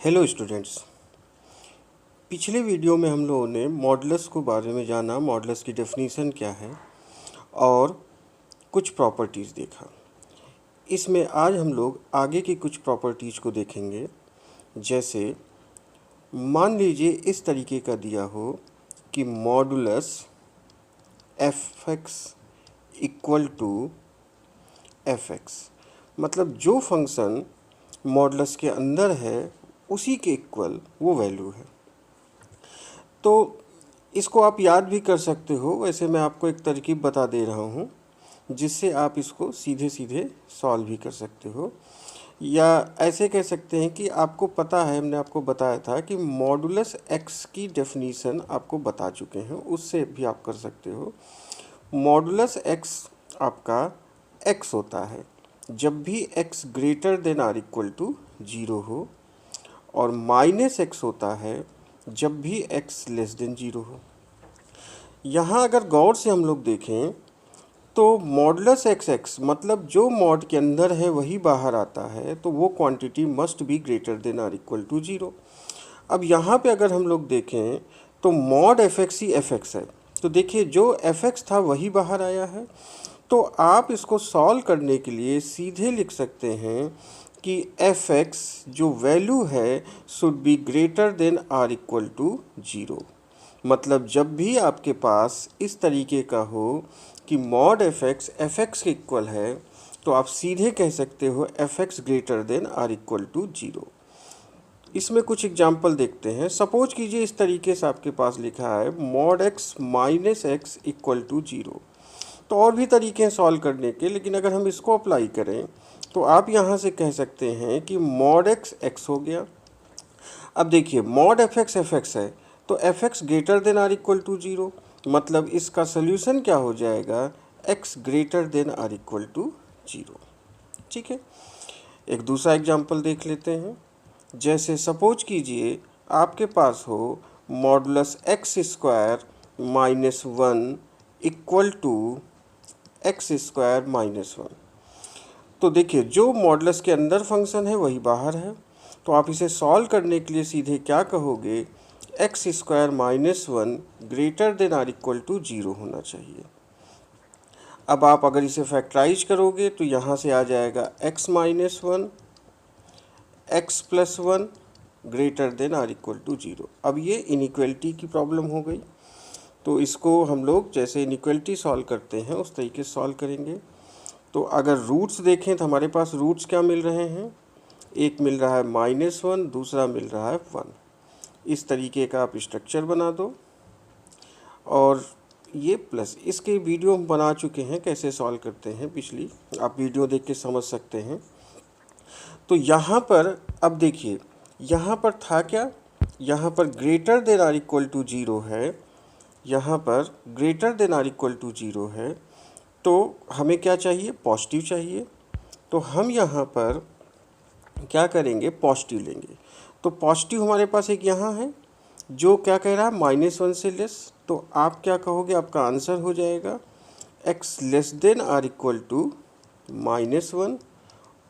Hello students. पिछले video में हम लोगों ने मॉडुलस को बारे में जाना, मॉडुलस की डेफिनीशन क्या है और कुछ प्रॉपर्टीज़ देखा। इसमें आज हम लोग आगे की कुछ प्रॉपर्टीज़ को देखेंगे। जैसे मान लीजिए इस तरीके का दिया हो कि modulus f x equal to f x, मतलब जो फंक्शन मॉडुलस के अंदर है उसी के इक्वल वो वैल्यू है। तो इसको आप याद भी कर सकते हो। वैसे मैं आपको एक तरकीब बता दे रहा हूँ जिससे आप इसको सीधे सीधे सॉल्व भी कर सकते हो, या ऐसे कह सकते हैं कि आपको पता है, हमने आपको बताया था कि मॉडुलस एक्स की डेफिनीशन आपको बता चुके हैं, उससे भी आप कर सकते हो। मॉडुलस एक्स आपका एक्स होता है जब भी x greater than or equal to 0 हो, और माइनस एक्स होता है जब भी एक्स लेस देन 0 हो। यहाँ अगर गौर से हम लोग देखें तो मॉडुलस एक्स एक्स मतलब जो मॉड के अंदर है वही बाहर आता है, तो वो quantity must be greater than or equal to 0। अब यहाँ पे अगर हम लोग देखें तो मॉड एफ एक्स ही एफ एक्स है, तो देखिए जो एफ एक्स था वही बाहर आया है। तो आप इसको सॉल्व करने के लिए सीधे लिख सकते हैं कि एफ एक्स जो वैल्यू है should be greater than or equal to 0। मतलब जब भी आपके पास इस तरीके का हो कि मॉड एफ एक्स के इक्वल है, तो आप सीधे कह सकते हो f x greater than or equal to 0। इसमें कुछ एग्जाम्पल देखते हैं। सपोज कीजिए इस तरीके से आपके पास लिखा है mod x minus x equal to 0। तो और भी तरीके हैं सॉल्व करने के, लेकिन अगर हम इसको अप्लाई करें तो आप यहाँ से कह सकते हैं कि मॉड एक्स एक्स हो गया। अब देखिए मॉड एफ एक्स है, तो f x greater than or equal to 0, मतलब इसका सोल्यूशन क्या हो जाएगा, x greater than or equal to 0। ठीक है, एक दूसरा एग्जांपल देख लेते हैं। जैसे सपोज कीजिए आपके पास हो modulus x square minus 1 equal to x square minus 1। तो देखिए जो मॉडुलस के अंदर फंक्शन है वही बाहर है, तो आप इसे सॉल्व करने के लिए सीधे क्या कहोगे, x square minus 1 greater than or equal to 0 होना चाहिए। अब आप अगर इसे फैक्टराइज करोगे तो यहाँ से आ जाएगा x minus 1 x plus 1 greater than or equal to 0। अब ये इनइक्वलिटी की प्रॉब्लम हो गई, तो इसको हम लोग जैसे इनइक्वलिटी सॉल्व करते हैं उस तरीके से सॉल्व करेंगे। तो अगर रूट्स देखें तो हमारे पास रूट्स क्या मिल रहे हैं, एक मिल रहा है -1, दूसरा मिल रहा है 1। इस तरीके का आप स्ट्रक्चर बना दो, और ये प्लस इसके वीडियो हम बना चुके हैं कैसे सॉल्व करते हैं, पिछली आप वीडियो देख के समझ सकते हैं। तो यहाँ पर अब देखिए यहाँ पर था क्या, यहाँ पर greater than or equal to 0 है, यहाँ पर greater than or equal to 0 है, तो हमें क्या चाहिए, पॉजिटिव चाहिए। तो हम यहाँ पर क्या करेंगे, पॉजिटिव लेंगे। तो पॉजिटिव हमारे पास एक यहाँ है जो क्या कह रहा है, -1 से लेस। तो आप क्या कहोगे, आपका आंसर हो जाएगा x less than or equal to -1,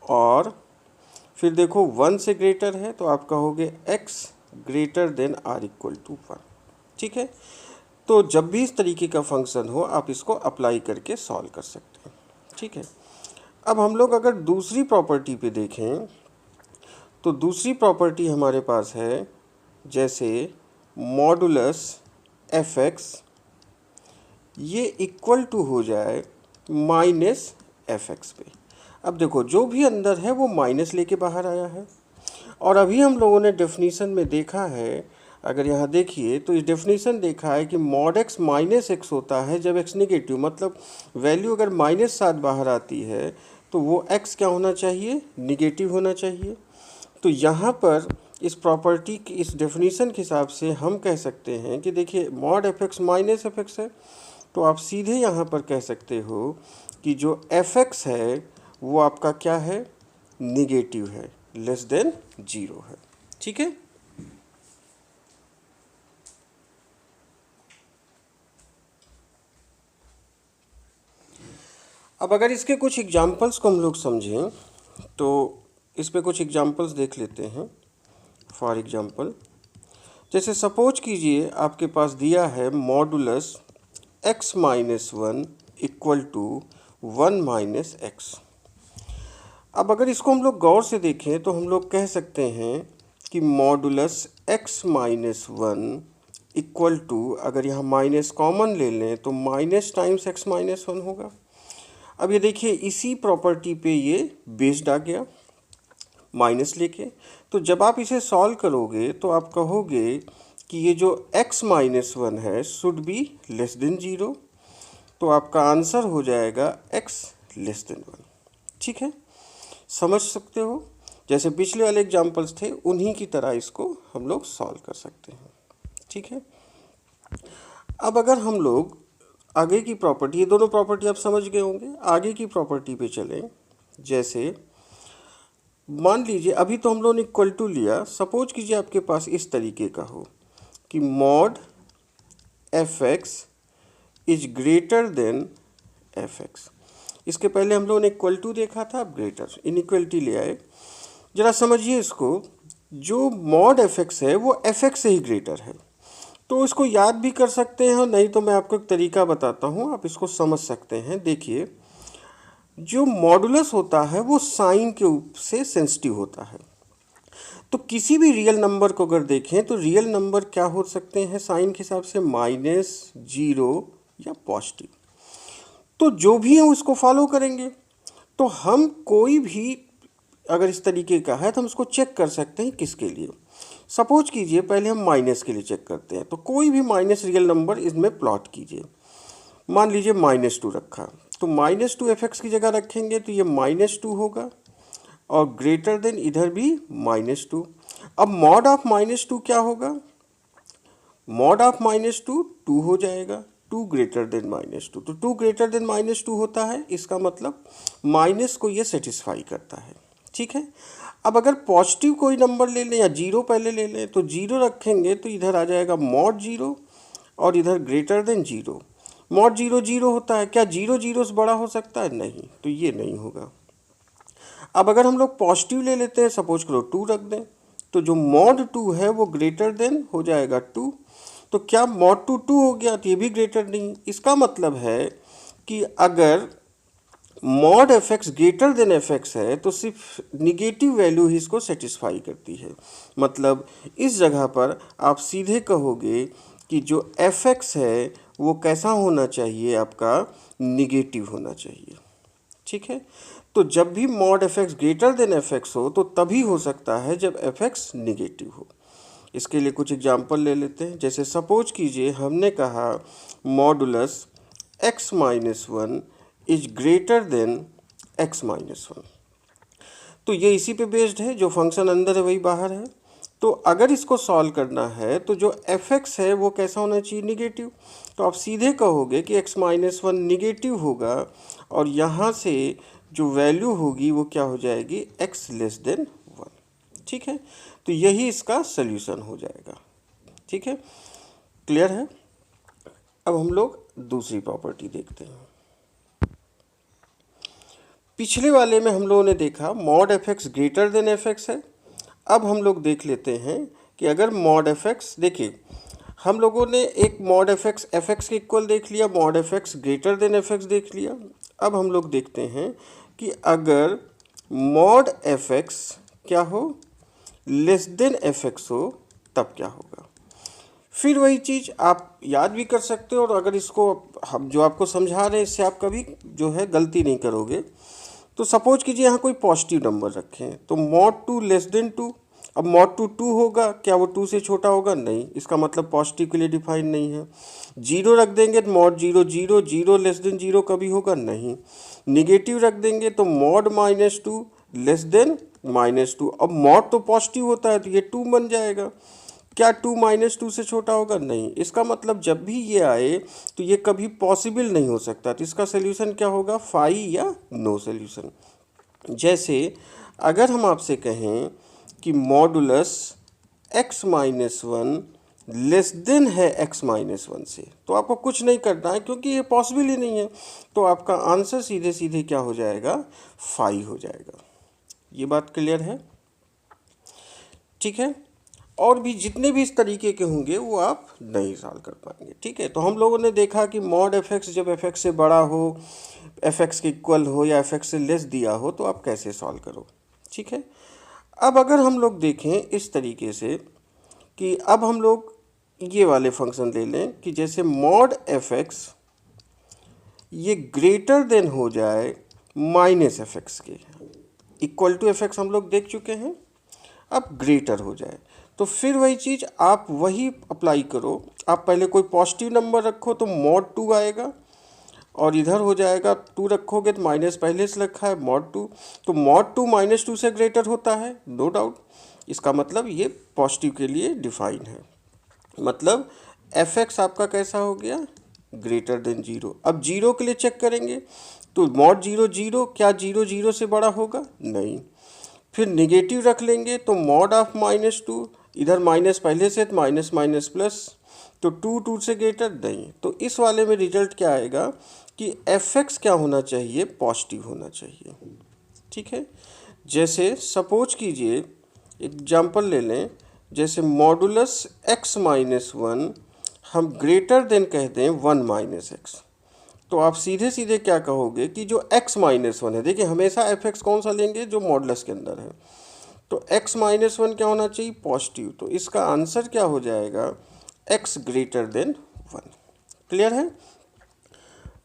और फिर देखो 1 से ग्रेटर है तो आप कहोगे x greater than or equal to 1। ठीक है, तो जब भी इस तरीके का फंक्शन हो आप इसको अप्लाई करके सॉल्व कर सकते हैं। ठीक है, अब हम लोग अगर दूसरी प्रॉपर्टी पे देखें तो दूसरी प्रॉपर्टी हमारे पास है जैसे मॉडुलस एफ एक्स ये इक्वल टू हो जाए माइनस एफ एक्स पे। अब देखो जो भी अंदर है वो माइनस लेके बाहर आया है, और अभी हम लोगों ने डेफिनीशन में देखा है, अगर यहाँ देखिए तो इस डेफिनीशन देखा है कि मॉड एक्स माइनस एक्स होता है जब एक्स नेगेटिव, मतलब वैल्यू अगर -7 बाहर आती है तो वो एक्स क्या होना चाहिए, निगेटिव होना चाहिए। तो यहाँ पर इस प्रॉपर्टी की इस डेफिनीशन के हिसाब से हम कह सकते हैं कि देखिए mod f x minus f x है, तो आप सीधे यहाँ पर कह सकते हो कि जो एफ एक्स है वो आपका क्या है, निगेटिव है, लेस देन 0 है। ठीक है, अब अगर इसके कुछ एग्जाम्पल्स को हम लोग समझें तो इस पे कुछ एग्जाम्पल्स देख लेते हैं। फॉर एग्जांपल, जैसे सपोज कीजिए आपके पास दिया है modulus x minus 1 equal to 1 minus x. अब अगर इसको हम लोग गौर से देखें तो हम लोग कह सकते हैं कि modulus x minus 1 equal to, अगर यहाँ माइनस कॉमन ले लें तो माइनस टाइम्स x माइनस 1 होगा। अब ये देखिए इसी प्रॉपर्टी पे ये बेस्ड आ गया माइनस लेके। तो जब आप इसे सॉल्व करोगे तो आप कहोगे कि ये जो x माइनस 1 है शुड बी लेस देन 0। तो आपका आंसर हो जाएगा x लेस देन 1। ठीक है, समझ सकते हो? जैसे पिछले वाले एग्जाम्पल्स थे उन्हीं की तरह इसको हम लोग सॉल्व कर सकते हैं। ठीक है, अब अगर हम लोग आगे की प्रॉपर्टी, ये दोनों प्रॉपर्टी आप समझ गए होंगे, आगे की प्रॉपर्टी पे चलें। जैसे मान लीजिए अभी तो हम लोगों ने इक्वल टू लिया, सपोज कीजिए आपके पास इस तरीके का हो कि mod f x is greater than F x. इसके पहले हम लोगों ने इक्वल टू देखा था, अब ग्रेटर इनइक्वलिटी ले आए। जरा समझिए इसको, जो मॉड एफ एक्स है वो एफ एक्स से ही ग्रेटर है। तो इसको याद भी कर सकते हैं, नहीं तो मैं आपको एक तरीका बताता हूँ, आप इसको समझ सकते हैं। देखिए, जो मॉडुलस होता है वो साइन के से सेंसिटिव होता है। तो किसी भी रियल नंबर को अगर देखें तो रियल नंबर क्या हो सकते हैं साइन के हिसाब से, माइनस, जीरो या पॉजिटिव। तो जो भी है उसको फॉलो करेंगे। तो हम कोई भी अगर इस तरीके का है तो हम उसको चेक कर सकते हैं किसके लिए। सपोज कीजिए पहले हम माइनस के लिए चेक करते हैं, तो कोई भी माइनस रियल नंबर इसमें प्लॉट कीजिए। मान लीजिए -2 रखा, तो -2 एफ एक्स की जगह रखेंगे तो ये -2 होगा और ग्रेटर देन इधर भी -2। अब मॉड ऑफ -2 क्या होगा? मॉड ऑफ -2 2 हो जाएगा, 2 ग्रेटर देन -2। तो 2 ग्रेटर देन -2 होता है, इसका मतलब माइनस को ये सेटिस्फाई करता है। ठीक है, अब अगर पॉजिटिव कोई नंबर ले लें या जीरो पहले ले लें, तो जीरो रखेंगे तो इधर आ जाएगा मॉड जीरो और इधर greater than zero. Mod zero zero होता है, क्या जीरो जीरो से बड़ा हो सकता है? नहीं, तो ये नहीं होगा। अब अगर हम लोग पॉजिटिव ले लेते हैं, सपोज करो 2 रख दें, तो जो मॉड 2 है वो ग्रेटर देन हो जाएगा 2। तो क्या मॉड 2 हो गया? तो ये भी ग्रेटर नहीं। इसका मतलब है कि अगर mod f x greater then F x है तो सिर्फ निगेटिव वैल्यू ही इसको सेटिस्फाई करती है। मतलब इस जगह पर आप सीधे कहोगे कि जो एफ एक्स है वो कैसा होना चाहिए, आपका निगेटिव होना चाहिए। ठीक है, तो जब भी mod f x greater then F x हो तो तभी हो सकता है जब एफ एक्स निगेटिव हो। इसके लिए कुछ एग्जाम्पल ले लेते हैं। जैसे सपोज कीजिए हमने कहा modulus x minus 1 is greater than x minus 1। तो ये इसी पे बेस्ड है, जो फंक्शन अंदर है वही बाहर है। तो अगर इसको सॉल्व करना है तो जो एफ एक्स है वो कैसा होना चाहिए? निगेटिव। तो आप सीधे कहोगे कि x माइनस 1 निगेटिव होगा और यहाँ से जो वैल्यू होगी वो क्या हो जाएगी? x less than 1। ठीक है, तो यही इसका सल्यूशन हो जाएगा। ठीक है, क्लियर है? अब हम लोग दूसरी प्रॉपर्टी देखते हैं। पिछले वाले में हम लोगों ने देखा mod f x greater then F x है। अब हम लोग देख लेते हैं कि अगर मॉड एफ एक्स, देखिए हम लोगों ने एक मॉड एफ एक्स के इक्वल देख लिया, mod f x greater then F x देख लिया। अब हम लोग देखते हैं कि अगर मॉड एफ एक्स क्या हो? लेस देन एफ एक्स हो, तब क्या होगा? फिर वही चीज़ आप याद भी कर सकते हो, और अगर इसको हम जो आपको समझा रहे हैं इससे आप कभी जो है गलती नहीं करोगे। तो सपोज कीजिए यहाँ कोई पॉजिटिव नंबर रखें, तो मॉड 2 लेस देन 2। अब मॉड 2 होगा, क्या वो 2 से छोटा होगा? नहीं, इसका मतलब पॉजिटिव के लिए डिफाइन नहीं है। जीरो रख देंगे तो mod zero zero, zero less than zero कभी होगा? नहीं। निगेटिव रख देंगे तो मॉड -2 लेस देन -2। अब मॉड तो पॉजिटिव होता है तो ये 2 बन जाएगा। क्या 2 -2 से छोटा होगा? नहीं। इसका मतलब जब भी ये आए तो ये कभी पॉसिबल नहीं हो सकता। तो इसका सोल्यूशन क्या होगा? फाई या नो सोल्यूशन। जैसे अगर हम आपसे कहें कि modulus x minus 1 less than है x माइनस 1 से, तो आपको कुछ नहीं करना है क्योंकि ये पॉसिबल ही नहीं है। तो आपका आंसर सीधे सीधे क्या हो जाएगा? फाई हो जाएगा। ये बात क्लियर है? ठीक है, और भी जितने भी इस तरीके के होंगे वो आप नहीं सॉल्व कर पाएंगे। ठीक है, तो हम लोगों ने देखा कि मॉड एफ एक्स जब एफ एक्स से बड़ा हो, एफ एक्स के इक्वल हो या एफ एक्स से लेस दिया हो तो आप कैसे सॉल्व करो। ठीक है, अब अगर हम लोग देखें इस तरीके से कि अब हम लोग ये वाले फंक्शन ले लें कि जैसे मॉड एफ एक्स ये ग्रेटर देन हो जाए माइनस एफ एक्स के, इक्वल टू एफ एक्स हम लोग देख चुके हैं, अब ग्रेटर हो जाए तो फिर वही चीज़ आप वही अप्लाई करो। आप पहले कोई पॉजिटिव नंबर रखो तो मॉड 2 आएगा, और इधर हो जाएगा 2 रखोगे तो माइनस पहले से रखा है मॉड 2, तो मॉड 2 माइनस 2 से ग्रेटर होता है, नो डाउट। इसका मतलब ये पॉजिटिव के लिए डिफाइन है, मतलब एफ एक्स आपका कैसा हो गया, ग्रेटर देन 0। अब 0 के लिए चेक करेंगे तो मॉड 0 0, क्या 0 0 से बड़ा होगा, नहीं। फिर निगेटिव रख लेंगे तो मॉड ऑफ माइनस 2, इधर माइनस पहले से तो माइनस माइनस प्लस, तो 2 2 से ग्रेटर नहीं। तो इस वाले में रिजल्ट क्या आएगा कि एफ एक्स क्या होना चाहिए, पॉजिटिव होना चाहिए। ठीक है, जैसे सपोज कीजिए एग्जाम्पल ले लें, जैसे मॉडुलस एक्स माइनस 1 हम ग्रेटर देन कह दें 1 माइनस एक्स, तो आप सीधे सीधे क्या कहोगे कि जो x माइनस 1 है, देखिए हमेशा एफ एक्स कौन सा लेंगे, जो मॉडुलस के अंदर है, तो x माइनस 1 क्या होना चाहिए, पॉजिटिव। तो इसका आंसर क्या हो जाएगा, x ग्रेटर देन 1। क्लियर है।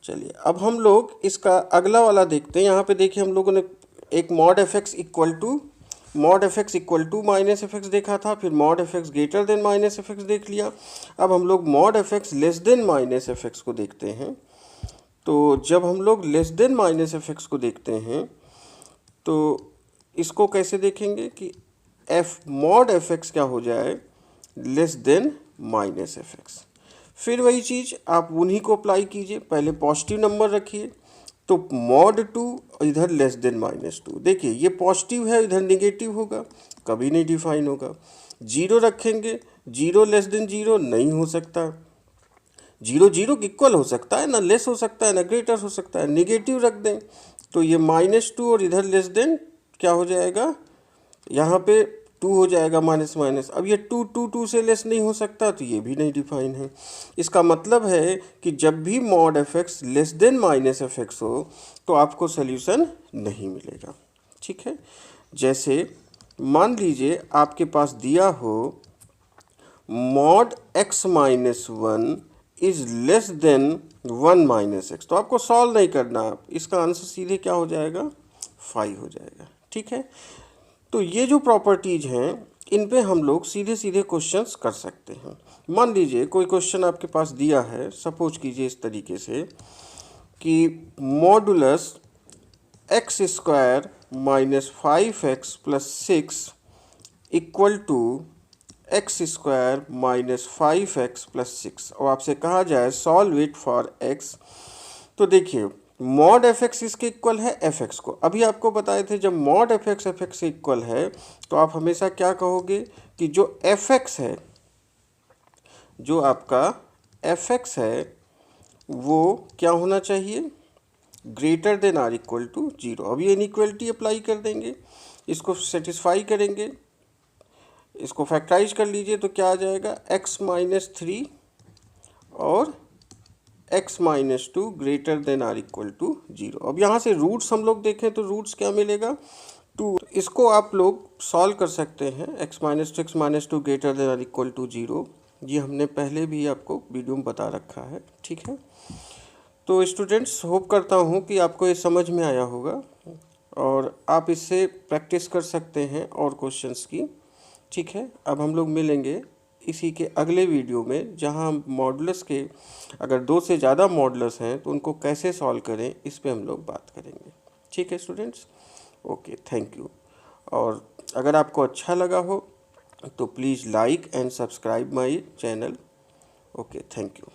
चलिए अब हम लोग इसका अगला वाला देखते हैं। यहाँ पे देखिए हम लोगों ने एक mod f x equal to minus f x देखा था, फिर mod f x greater than minus f x देख लिया। अब हम लोग mod f x less than minus f x को देखते हैं। तो जब हम लोग less than minus f x को देखते हैं तो इसको कैसे देखेंगे कि एफ मॉड एफ एक्स क्या हो जाए, less than minus f x. फिर वही चीज़ आप उन्हीं को अप्लाई कीजिए, पहले पॉजिटिव नंबर रखिए तो मॉड 2 इधर लेस देन माइनस 2, देखिए ये पॉजिटिव है इधर निगेटिव होगा, कभी नहीं डिफाइन होगा। 0 रखेंगे, 0 लेस देन 0 नहीं हो सकता, 0 0 इक्वल हो सकता है ना, लेस हो सकता है ना ग्रेटर हो सकता है। निगेटिव रख दें तो ये माइनस 2 और इधर लेस देन क्या हो जाएगा, यहाँ पे 2 हो जाएगा माइनस माइनस। अब ये 2 2 2 से लेस नहीं हो सकता तो ये भी नहीं डिफाइन है। इसका मतलब है कि जब भी mod f x less than minus f x हो तो आपको सोल्यूशन नहीं मिलेगा। ठीक है, जैसे मान लीजिए आपके पास दिया हो mod x minus 1 is less than 1 minus x, तो आपको सॉल्व नहीं करना, इसका आंसर सीधे क्या हो जाएगा, 5 हो जाएगा। ठीक है, तो ये जो प्रॉपर्टीज हैं इन पे हम लोग सीधे सीधे क्वेश्चंस कर सकते हैं। मान लीजिए कोई क्वेश्चन आपके पास दिया है, सपोज कीजिए इस तरीके से कि modulus x square minus 5x plus 6 equal to x square minus 5x plus 6, और आपसे कहा जाए सॉल्व इट फॉर x। तो देखिए मॉड एफ एक्स इसके इक्वल है एफ एक्स को, अभी आपको बताए थे जब मॉड एफ एक्स से इक्वल है तो आप हमेशा क्या कहोगे कि जो एफ एक्स है, जो आपका एफ एक्स है वो क्या होना चाहिए, greater than or equal to 0। अब ये इनइक्वलिटी अप्लाई कर देंगे, इसको सेटिस्फाई करेंगे, इसको फैक्टराइज कर लीजिए तो क्या आ जाएगा, x माइनस 3 और x minus 2 greater than or equal to 0। अब यहाँ से रूट्स हम लोग देखें तो रूट्स क्या मिलेगा, 2। इसको आप लोग सॉल्व कर सकते हैं, x minus 2 greater than or equal to 0, ये हमने पहले भी आपको वीडियो में बता रखा है। ठीक है, तो स्टूडेंट्स होप करता हूँ कि आपको ये समझ में आया होगा और आप इससे प्रैक्टिस कर सकते हैं और क्वेश्चंस की। ठीक है, अब हम लोग मिलेंगे इसी के अगले वीडियो में, जहां हम मॉडुलस के अगर 2 से ज़्यादा मॉडुलस हैं तो उनको कैसे सॉल्व करें इस पे हम लोग बात करेंगे। ठीक है स्टूडेंट्स, ओके, थैंक यू। और अगर आपको अच्छा लगा हो तो please like and subscribe my channel. Okay, thank you.